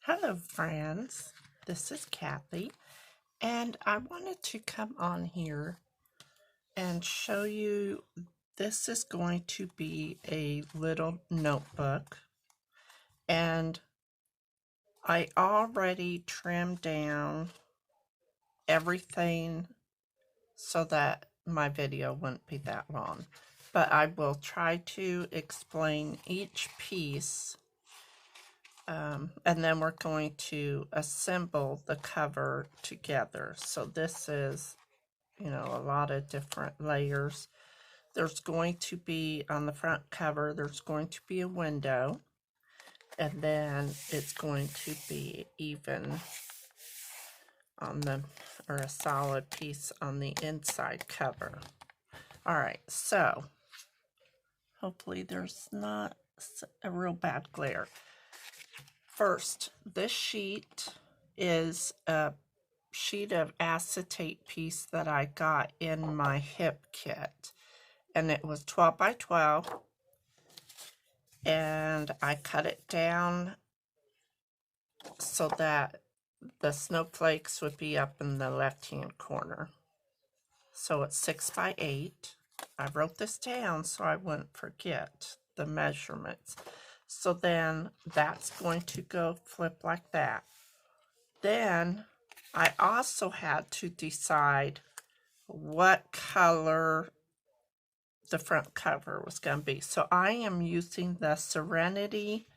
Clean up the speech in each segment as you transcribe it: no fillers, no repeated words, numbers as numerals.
Hello, friends. This is Kathy, and I wanted to come on here and show you this is going to be a little notebook, and I already trimmed down everything so that my video wouldn't be that long, but I will try to explain each piece. And then we're going to assemble the cover together. So this is, a lot of different layers. There's going to be, on the front cover, there's going to be a window. And then it's going to be even on or a solid piece on the inside cover. All right, so hopefully there's not a real bad glare. First, this sheet is a sheet of acetate piece that I got in my hip kit, and it was 12 by 12, and I cut it down so that the snowflakes would be up in the left-hand corner. So it's 6 by 8. I wrote this down so I wouldn't forget the measurements. So then that's going to go flip like that. Then I also had to decide what color the front cover was going to be. So I am using the Serenity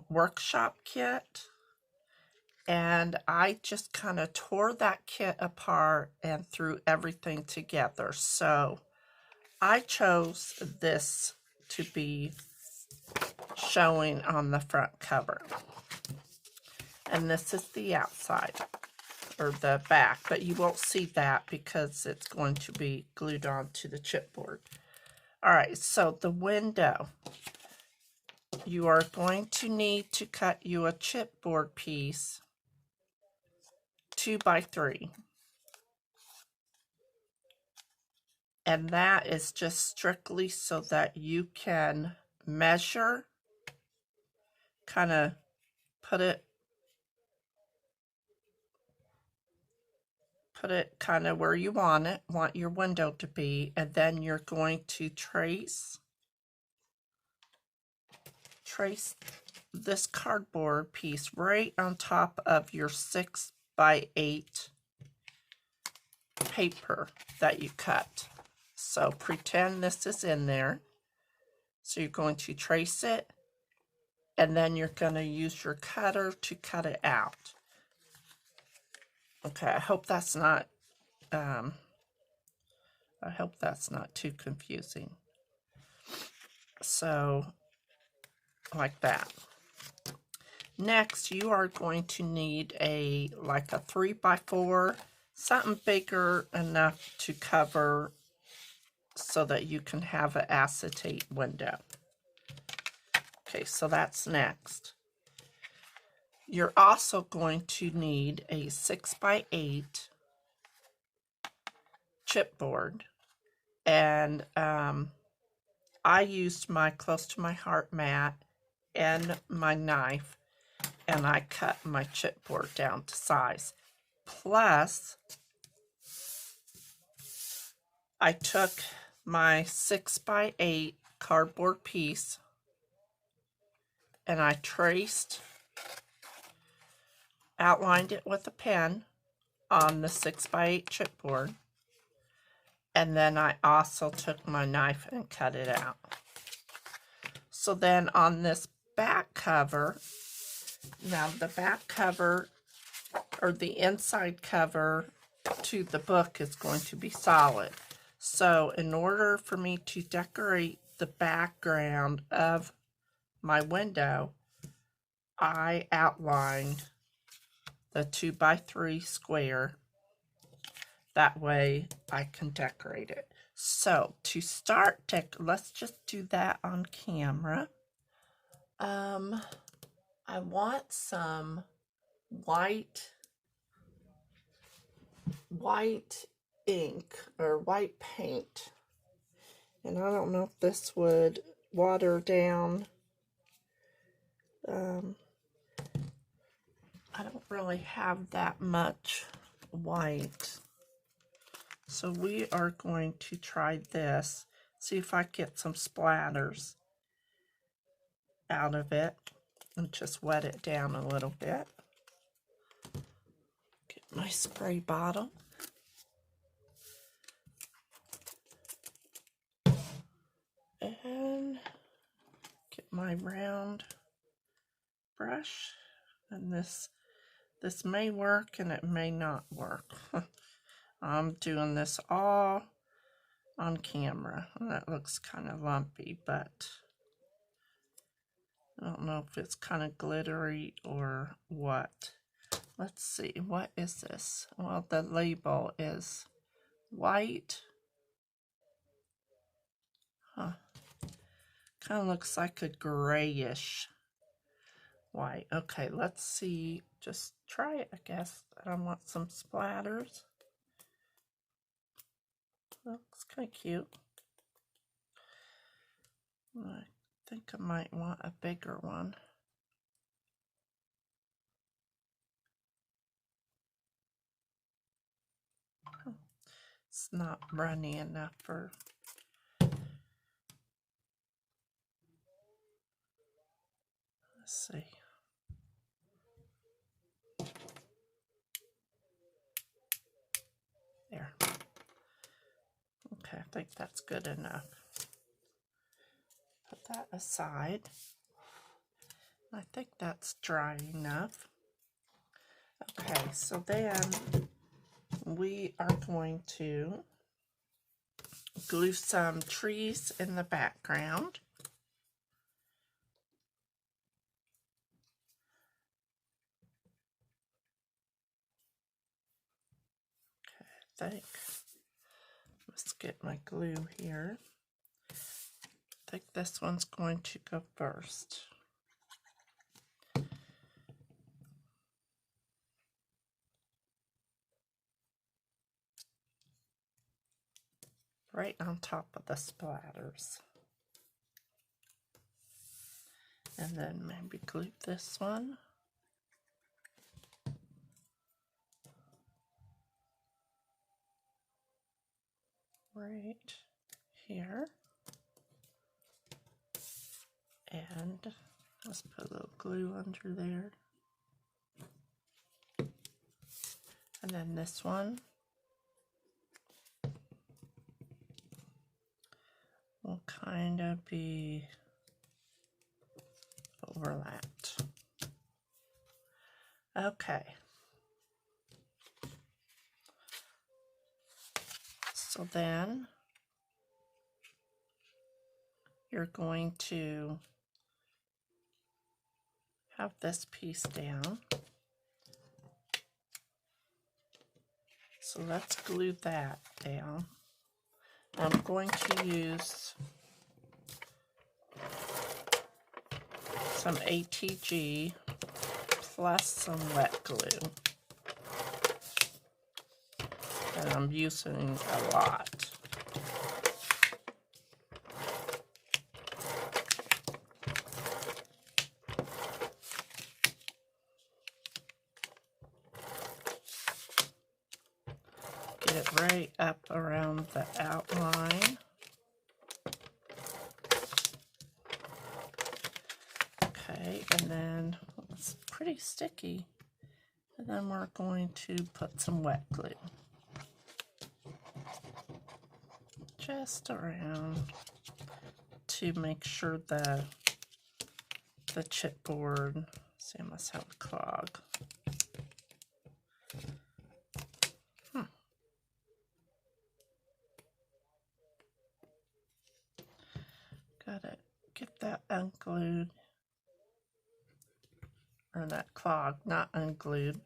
workshop kit, and I just kind of tore that kit apart and threw everything together. So I chose this to be showing on the front cover. And this is the outside, or the back, but you won't see that because it's going to be glued onto the chipboard. All right, so the window, you are going to need to cut you a chipboard piece 2 by 3. And that is just strictly so that you can measure, kind of put it kind of where you want your window to be, and then you're going to trace this cardboard piece right on top of your 6 by 8 paper that you cut. So pretend this is in there. So you're going to trace it, and then you're going to use your cutter to cut it out. Okay, I hope that's not too confusing. So like that. Next, you are going to need like a 3 by 4, something bigger enough to cover so that you can have an acetate window. Okay, so that's next. You're also going to need a 6 by 8 chipboard, and I used my Close to My Heart mat and my knife, and I cut my chipboard down to size. Plus, I took my 6 by 8 cardboard piece and I outlined it with a pen on the 6 by 8 chipboard, and then I also took my knife and cut it out. So then on this back cover, now the back cover, or the inside cover to the book, is going to be solid. So in order for me to decorate the background of my window, I outlined the 2 by 3 square. That way I can decorate it. So to start, let's just do that on camera. I want some white ink or white paint, and I don't know if this would water down I don't really have that much white. So we are going to try this, see if I get some splatters out of it, and just wet it down a little bit. Get my spray bottle. And get my round brush. And this may work and it may not work. I'm doing this all on camera. And that looks kind of lumpy, but I don't know if it's kind of glittery or what. Let's see, what is this? Well, the label is white. Huh. Kind of looks like a grayish white. Okay, let's see. Just try it, I guess. I want some splatters. Looks kind of cute. I think I might want a bigger one. It's not runny enough for... Let's see. There. Okay, I think that's good enough. Put that aside. I think that's dry enough. Okay, so then we are going to glue some trees in the background. Okay, I think. Let's get my glue here. I think this one's going to go first. Right on top of the splatters. And then maybe glue this one. Right here. And let's put a little glue under there. And then this one will kind of be overlapped. Okay. So then you're going to have this piece down. So let's glue that down. I'm going to use some ATG plus some wet glue. And I'm using a lot. Get it right up around the outline. Okay, and then it's pretty sticky. And then we're going to put some wet glue. Just around to make sure the chipboard, see, I must have a clog. Gotta get that unglued, or that clogged, not unglued,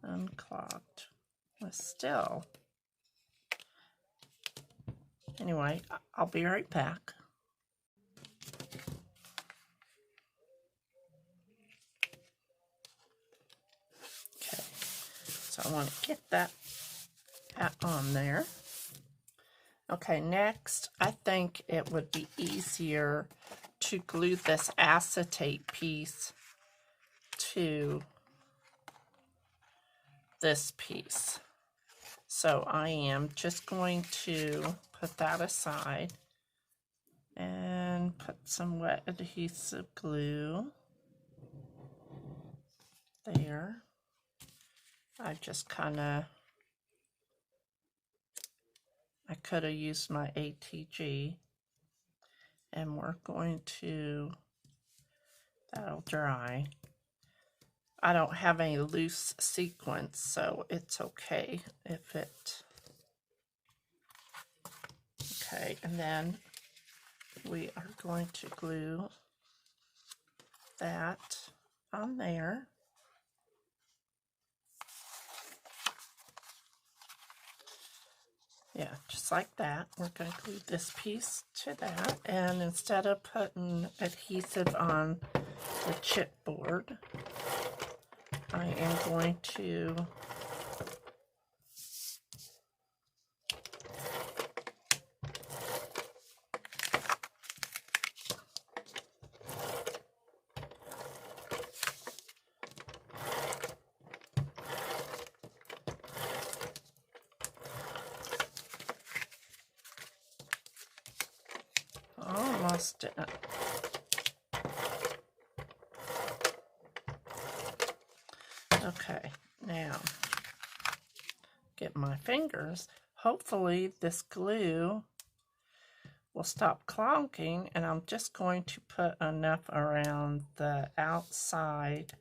unclogged. But still. Anyway, I'll be right back. Okay, so I want to get that on there. Okay, next, I think it would be easier to glue this acetate piece to this piece. So I am just going to put that aside and put some wet adhesive glue there. I just kind of, I could have used my ATG, and we're going to, that'll dry. I don't have any loose sequins, so it's okay if it, okay, and then we are going to glue that on there. Yeah, just like that. We're going to glue this piece to that, and instead of putting adhesive on the chipboard, I am going to almost done. Okay, now get my fingers. Hopefully this glue will stop clonking, and I'm just going to put enough around the outside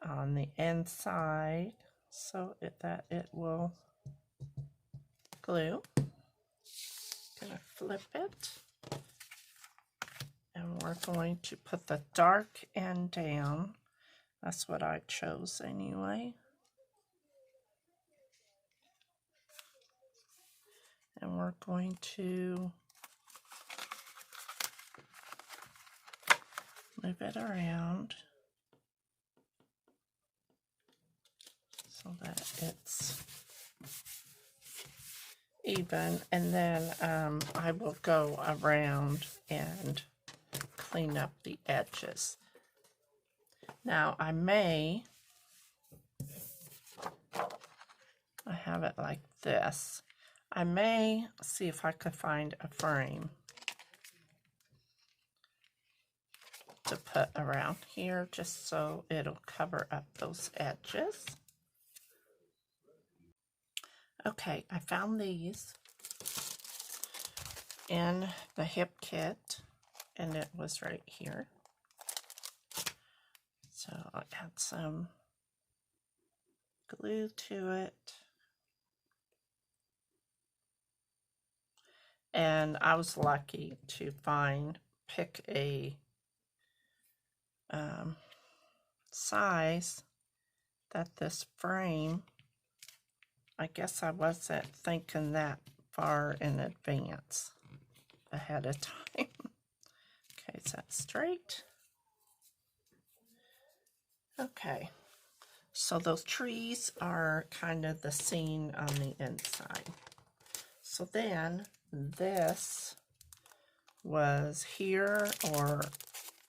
on the inside so that it will glue. Gonna flip it, and we're going to put the dark end down. That's what I chose anyway. And we're going to move it around so that it's even, and then I will go around and clean up the edges. Now I have it like this. I may see if I could find a frame to put around here just so it'll cover up those edges. Okay, I found these in the hip kit, and it was right here. So I add some glue to it. And I was lucky to pick a size that this frame, I guess I wasn't thinking that far in advance, ahead of time. Okay, is that straight? Okay, so those trees are kind of the scene on the inside. So then this was here, or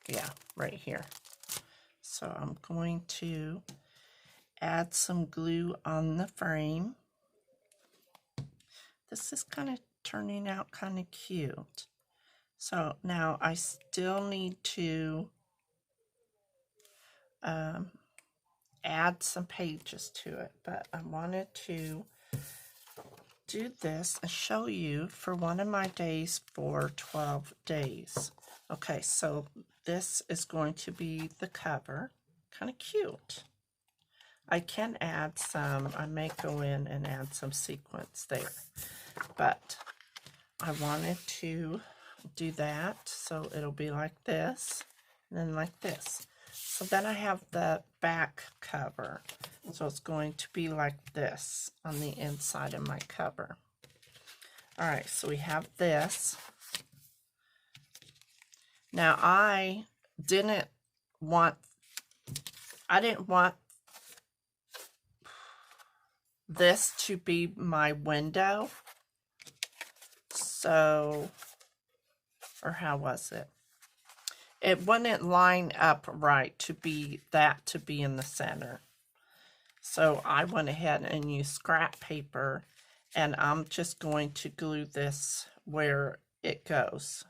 yeah, right here. So I'm going to add some glue on the frame. This is kind of turning out kind of cute. So now I still need to add some pages to it, but I wanted to do this and show you for one of my days for 12 days. Okay, so this is going to be the cover. Kind of cute. I can add some, I may go in and add some sequins there, but I wanted to do that so it'll be like this, and then like this. So then I have the back cover, so it's going to be like this on the inside of my cover. All right, so we have this. Now I didn't want this to be my window. So, or how was it? it wouldn't line up right to be in the center. So I went ahead and used scrap paper, and I'm just going to glue this where it goes.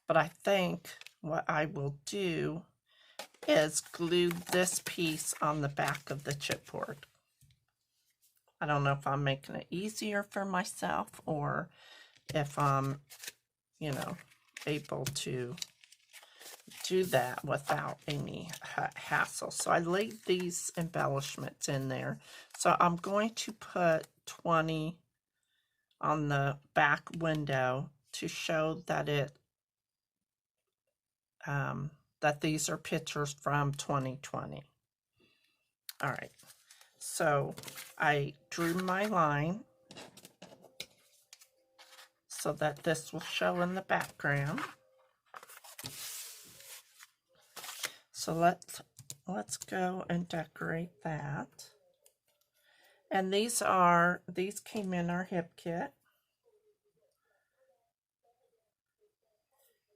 But I think what I will do is glue this piece on the back of the chipboard. I don't know if I'm making it easier for myself or if I'm, you know, able to do that without any hassle. So I laid these embellishments in there. So I'm going to put 20 on the back window to show that that these are pictures from 2020. All right, so I drew my line so that this will show in the background. So let's go and decorate that. And these came in our hip kit.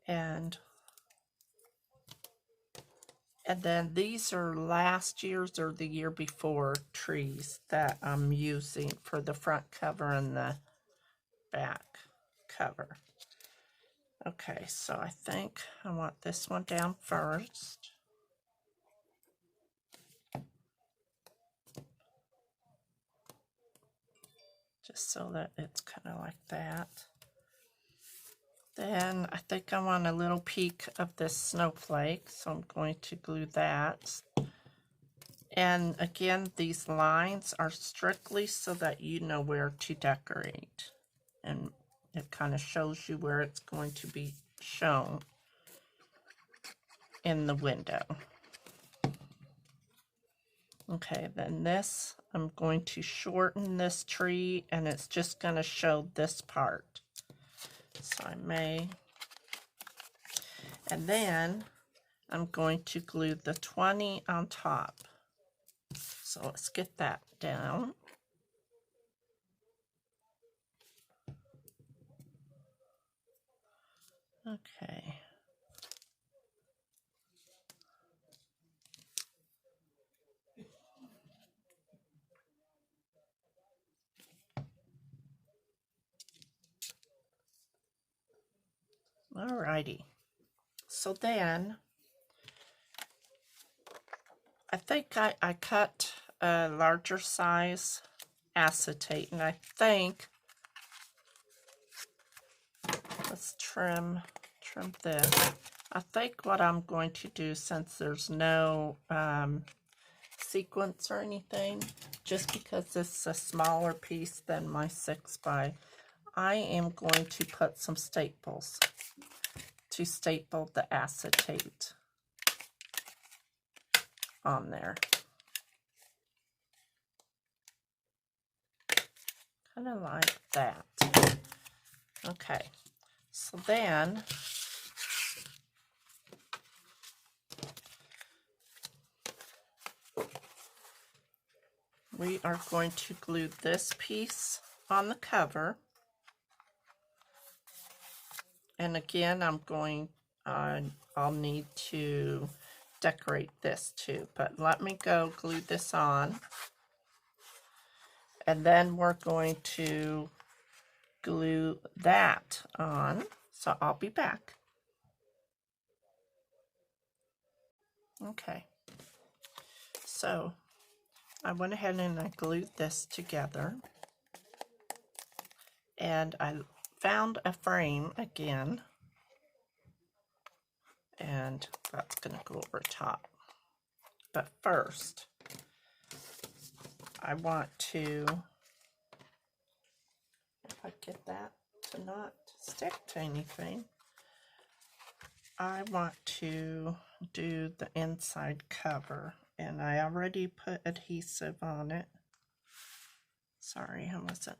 And then these are last year's or the year before trees that I'm using for the front cover and the back cover. Okay, so I think I want this one down first. Just so that it's kind of like that. Then I think I want a little peek of this snowflake, so I'm going to glue that. And again, these lines are strictly so that you know where to decorate. And it kind of shows you where it's going to be shown in the window. Okay, then this, I'm going to shorten this tree, and it's just going to show this part. So I may, and then I'm going to glue the 20 on top. So let's get that down. Okay. Alrighty. So then, I think I cut a larger size acetate, and I think, let's trim this. I think what I'm going to do, since there's no sequence or anything, just because this is a smaller piece than my 6x, I am going to put some staples to staple the acetate on there. Kind of like that. Okay, so then we are going to glue this piece on the cover. And again, I'll need to decorate this too, but let me go glue this on. And then we're going to glue that on. So I'll be back. Okay. So I went ahead and I glued this together. And I found a frame again, and that's going to go over top. But first, I want to, if I get that to not stick to anything, I want to do the inside cover, and I already put adhesive on it. Sorry, I wasn't.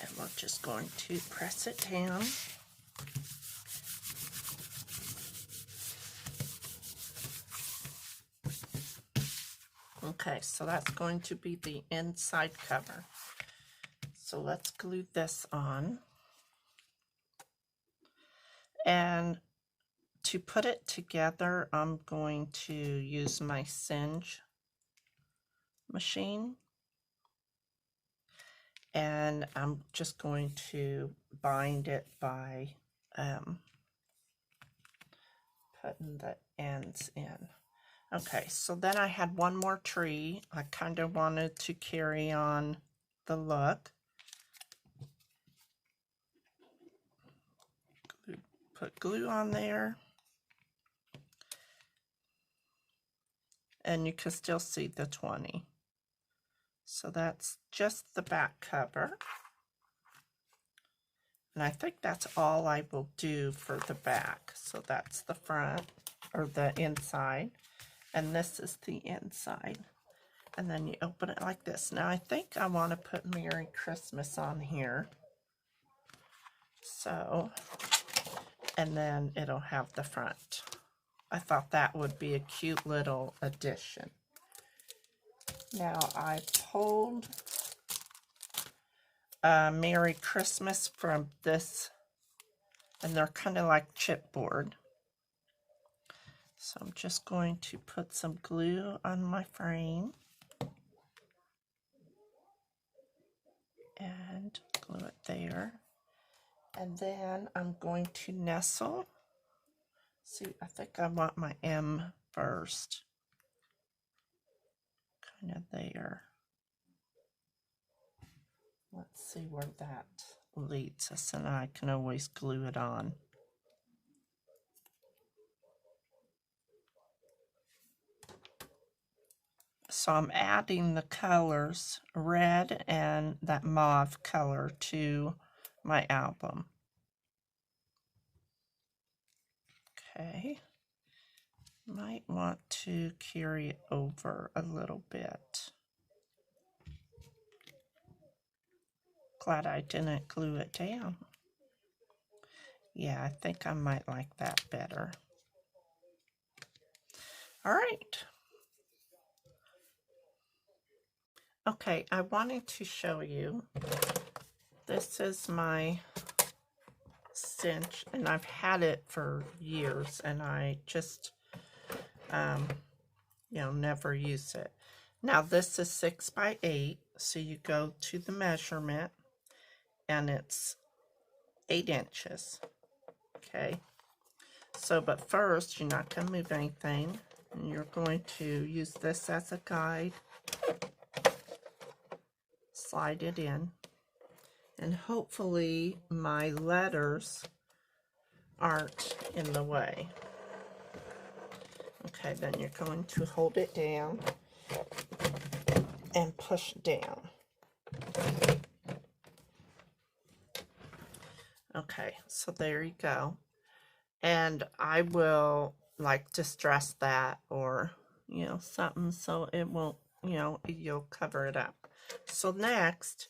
And we're just going to press it down. Okay, so that's going to be the inside cover. So let's glue this on. And to put it together, I'm going to use my Singe machine. And I'm just going to bind it by putting the ends in. Okay, so then I had one more tree. I kind of wanted to carry on the look. Put glue on there. And you can still see the 20. So that's just the back cover. And I think that's all I will do for the back. So that's the front, or the inside. And this is the inside. And then you open it like this. Now I think I want to put Merry Christmas on here. So, and then it'll have the front. I thought that would be a cute little addition. Now I pulled Merry Christmas from this, and they're kind of like chipboard. So I'm just going to put some glue on my frame and glue it there. And then I'm going to nestle. See, I think I want my M first. Kind of there. Let's see where that leads us, and I can always glue it on. So I'm adding the colors, red and that mauve color, to my album. Okay. Might want to carry it over a little bit. Glad I didn't glue it down. Yeah, I think I might like that better. All right. Okay, I wanted to show you. This is my cinch, and I've had it for years, and I just, never use it. Now this is 6 by 8, so you go to the measurement, and it's 8 inches. Okay, so but first you're not going to move anything, and you're going to use this as a guide. Slide it in, and hopefully my letters aren't in the way. Okay, then you're going to hold it down and push down. Okay, so there you go. And I will like distress that, or something, so it won't, you'll cover it up. So next,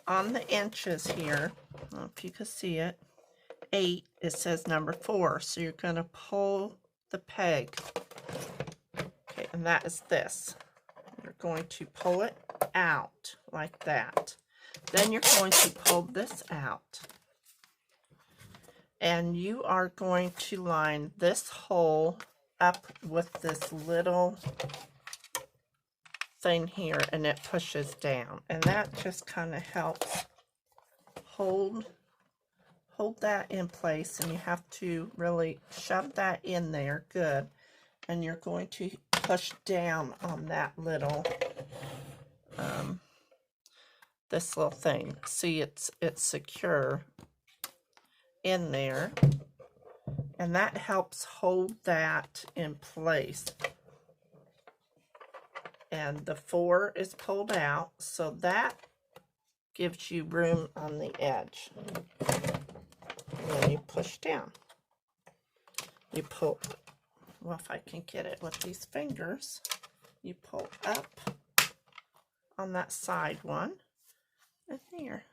on the inches here, I don't know if you can see it, 8, it says number 4. So you're going to pull the peg. Okay, and that is this. You're going to pull it out like that. Then you're going to pull this out. And you are going to line this hole up with this little thing here, and it pushes down, and that just kind of helps hold that in place. And you have to really shove that in there good, and you're going to push down on that little this little thing. See, it's secure in there, and that helps hold that in place. And the 4 is pulled out, so that gives you room on the edge. And then you push down. You pull, well, if I can get it with these fingers, you pull up on that side one, and here.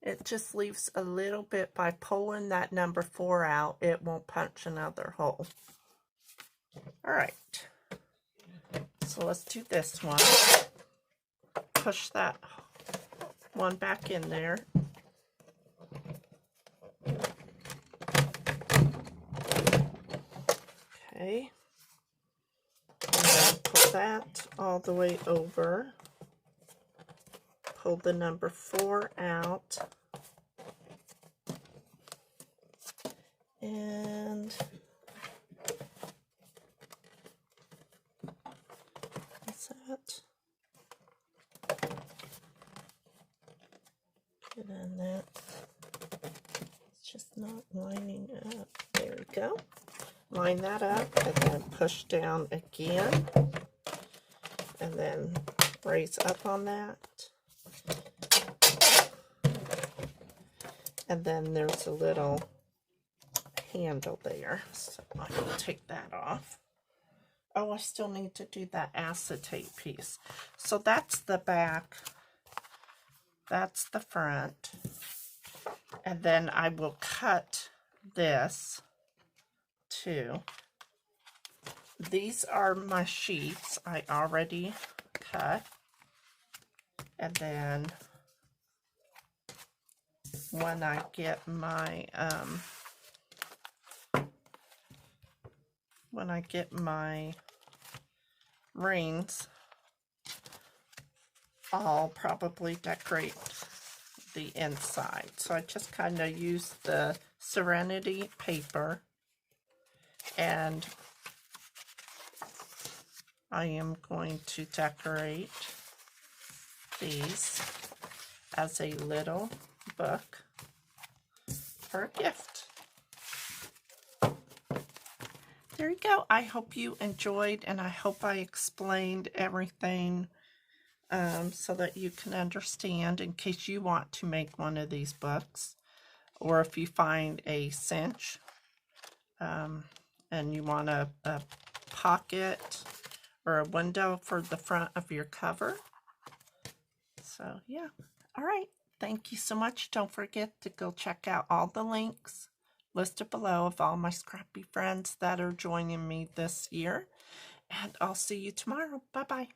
It just leaves a little bit. By pulling that number 4 out, it won't punch another hole. All right. So let's do this one. Push that one back in there. way. And then put that all the way over. Pull the number 4 out. And what's that? Get in that. It's just not lining up. There we go. Line that up and then push down again. And then raise up on that. And then there's a little handle there, so I will take that off. Oh, I still need to do that acetate piece. So that's the back, that's the front, and then I will cut this too. These are my sheets I already cut, and then when I get my rings, I'll probably decorate the inside. So I just kind of use the Serenity paper, and I am going to decorate these as a little book for a gift. There you go. I hope you enjoyed, and I hope I explained everything so that you can understand in case you want to make one of these books, or if you find a cinch and you want a pocket or a window for the front of your cover. So yeah. All right. Thank you so much. Don't forget to go check out all the links listed below of all my scrappy friends that are joining me this year. And I'll see you tomorrow. Bye-bye.